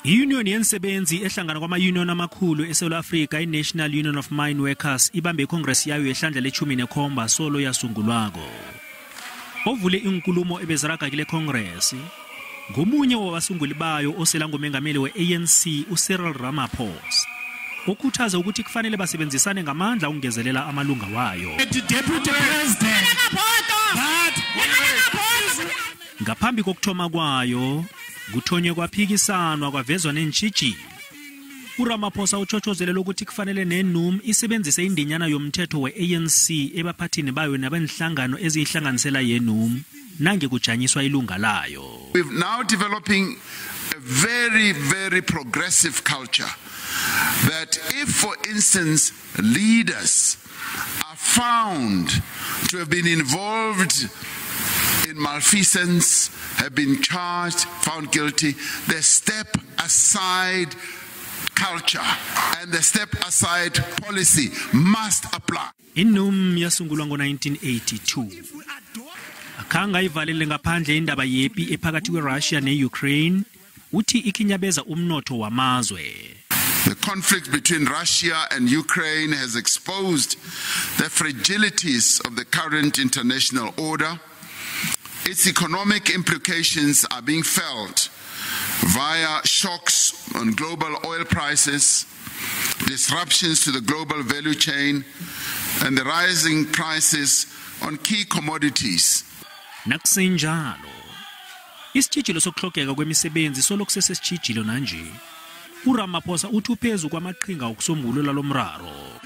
I-Union yensebenzi ehlangana kwama-union amakhulu eSouth Africa, i-National Union of Mine Workers, ibambe icongress yayo ehlandla le-17 solo yasungulwako. Ovule inkulumo ebeziraga kule congress ngomunye wabasunguli bayo osela nguMengameli we-ANC uCyril Ramaphosa, ukhuthaza ukuthi kufanele basebenzisane ngamandla ukungezelela amalunga wayo. Ngaphambi kokuthoma kwayo kuthonywe kwaphikisanwa kwavezwa nentshijilo. uRamaphosa uchochozele ukuthi kufanele neNUM isebenzise indinyana yomthetho we-ANC ebaphathini bayo nabenhlangano ezihlanganisela yeNUM nange kujanyiswa ilunga layo. We're now developing a very, very progressive culture that if, for instance, leaders are found to have been involved in malfeasance, have been charged, found guilty, the step aside culture and the step aside policy must apply. iNUM yasungulwa ngo-1982. Akhanga ivalele ngaphandle indaba yepi ephakathi kweRussia ne-Ukraine uthi ikinyabeza umnotho wamazwe. The conflict between Russia and Ukraine has exposed the fragilities of the current international order. Its economic implications are being felt via shocks on global oil prices, disruptions to the global value chain, and the rising prices on key commodities. Nakusenjalo, isitshijilo sokuhlogeka kwemisebenzi solokusesesitshijilo nanje. uRamaphosa uthi uphezu kwamaqhinga okusombulula lo mraro.